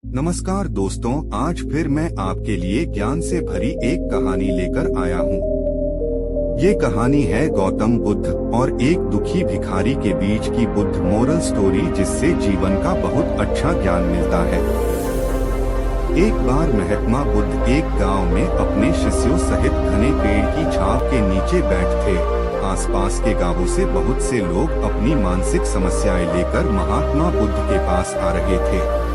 नमस्कार दोस्तों, आज फिर मैं आपके लिए ज्ञान से भरी एक कहानी लेकर आया हूँ। ये कहानी है गौतम बुद्ध और एक दुखी भिखारी के बीच की बुद्ध मोरल स्टोरी, जिससे जीवन का बहुत अच्छा ज्ञान मिलता है। एक बार महात्मा बुद्ध एक गांव में अपने शिष्यों सहित घने पेड़ की छाव के नीचे बैठे थे। आसपास के गांवों से बहुत से लोग अपनी मानसिक समस्याएं लेकर महात्मा बुद्ध के पास आ रहे थे।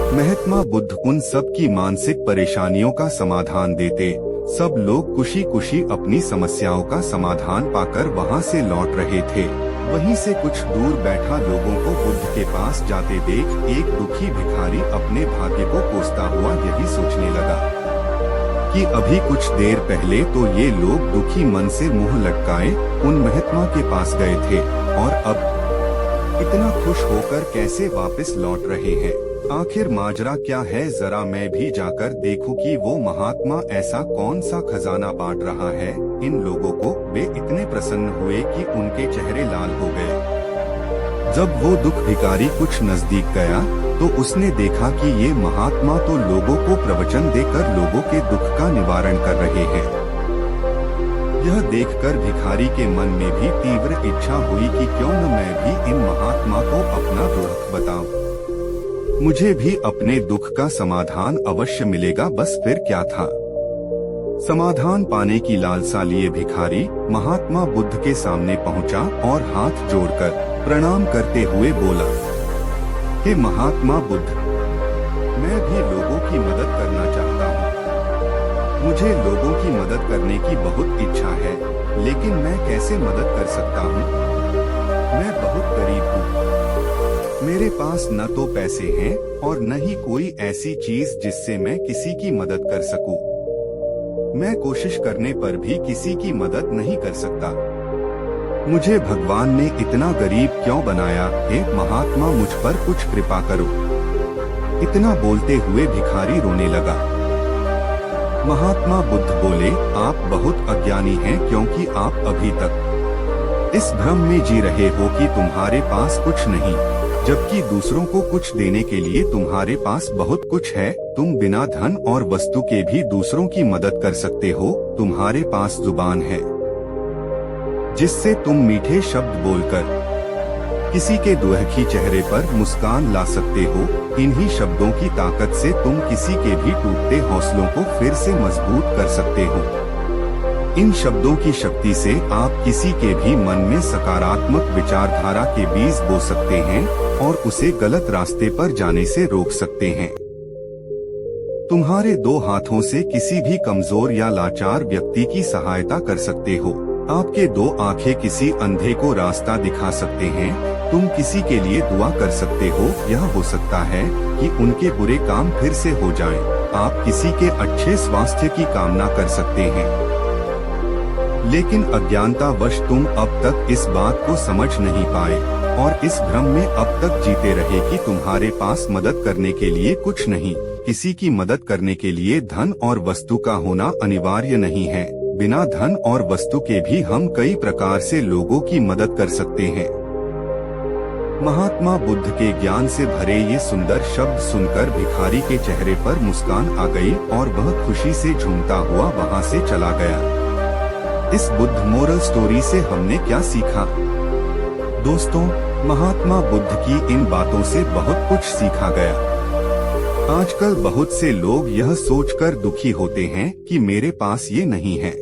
महात्मा बुद्ध उन सब की मानसिक परेशानियों का समाधान देते। सब लोग खुशी खुशी अपनी समस्याओं का समाधान पाकर वहां से लौट रहे थे। वहीं से कुछ दूर बैठा लोगों को बुद्ध के पास जाते देख एक दुखी भिखारी अपने भाग्य को कोसता हुआ यही सोचने लगा कि अभी कुछ देर पहले तो ये लोग दुखी मन से मुंह लटकाए उन महात्मा के पास गए थे, और अब इतना खुश होकर कैसे वापस लौट रहे हैं। आखिर माजरा क्या है, जरा मैं भी जाकर देखूं कि वो महात्मा ऐसा कौन सा खजाना बांट रहा है इन लोगों को। वे इतने प्रसन्न हुए कि उनके चेहरे लाल हो गए। जब वो दुख भिखारी कुछ नजदीक गया तो उसने देखा कि ये महात्मा तो लोगों को प्रवचन देकर लोगों के दुख का निवारण कर रहे हैं। यह देखकर भिखारी के मन में भी तीव्र इच्छा हुई कि क्यों न मैं भी इन महात्मा को अपना दुख बताऊं। मुझे भी अपने दुख का समाधान अवश्य मिलेगा। बस फिर क्या था, समाधान पाने की लालसा लिए भिखारी महात्मा बुद्ध के सामने पहुंचा और हाथ जोड़कर प्रणाम करते हुए बोला, हे महात्मा बुद्ध, मैं भी लोगों की मदद करना चाहता हूँ। मुझे लोगों की मदद करने की बहुत इच्छा है, लेकिन मैं कैसे मदद कर सकता हूँ? मैं बहुत गरीब हूँ। मेरे पास न तो पैसे हैं और न ही कोई ऐसी चीज जिससे मैं किसी की मदद कर सकूं। मैं कोशिश करने पर भी किसी की मदद नहीं कर सकता। मुझे भगवान ने इतना गरीब क्यों बनाया? हे महात्मा, मुझ पर कुछ कृपा करो। इतना बोलते हुए भिखारी रोने लगा। महात्मा बुद्ध बोले, आप बहुत अज्ञानी हैं, क्योंकि आप अभी तक इस भ्रम में जी रहे हो कि तुम्हारे पास कुछ नहीं, जबकि दूसरों को कुछ देने के लिए तुम्हारे पास बहुत कुछ है। तुम बिना धन और वस्तु के भी दूसरों की मदद कर सकते हो। तुम्हारे पास जुबान है जिससे तुम मीठे शब्द बोलकर किसी के दुखी चेहरे पर मुस्कान ला सकते हो। इन्हीं शब्दों की ताकत से तुम किसी के भी टूटते हौसलों को फिर से मजबूत कर सकते हो। इन शब्दों की शक्ति से आप किसी के भी मन में सकारात्मक विचारधारा के बीज बो सकते हैं और उसे गलत रास्ते पर जाने से रोक सकते हैं। तुम्हारे दो हाथों से किसी भी कमजोर या लाचार व्यक्ति की सहायता कर सकते हो। आपके दो आंखें किसी अंधे को रास्ता दिखा सकते हैं। तुम किसी के लिए दुआ कर सकते हो। यह हो सकता है कि उनके बुरे काम फिर से हो जाएं। आप किसी के अच्छे स्वास्थ्य की कामना कर सकते हैं, लेकिन अज्ञानतावश तुम अब तक इस बात को समझ नहीं पाए और इस भ्रम में अब तक जीते रहे कि तुम्हारे पास मदद करने के लिए कुछ नहीं। किसी की मदद करने के लिए धन और वस्तु का होना अनिवार्य नहीं है। बिना धन और वस्तु के भी हम कई प्रकार से लोगों की मदद कर सकते हैं। महात्मा बुद्ध के ज्ञान से भरे ये सुंदर शब्द सुनकर भिखारी के चेहरे पर मुस्कान आ गई और वह खुशी से झूमता हुआ वहां से चला गया। इस बुद्ध मोरल स्टोरी से हमने क्या सीखा? दोस्तों, महात्मा बुद्ध की इन बातों से बहुत कुछ सीखा गया। आजकल बहुत से लोग यह सोचकर दुखी होते हैं कि मेरे पास ये नहीं है,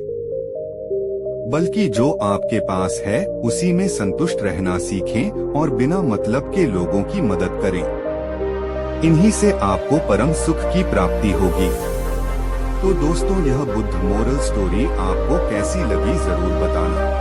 बल्कि जो आपके पास है उसी में संतुष्ट रहना सीखें और बिना मतलब के लोगों की मदद करें। इन्हीं से आपको परम सुख की प्राप्ति होगी। तो दोस्तों, यह बुद्ध मोरल स्टोरी आपको कैसी लगी जरूर बताना।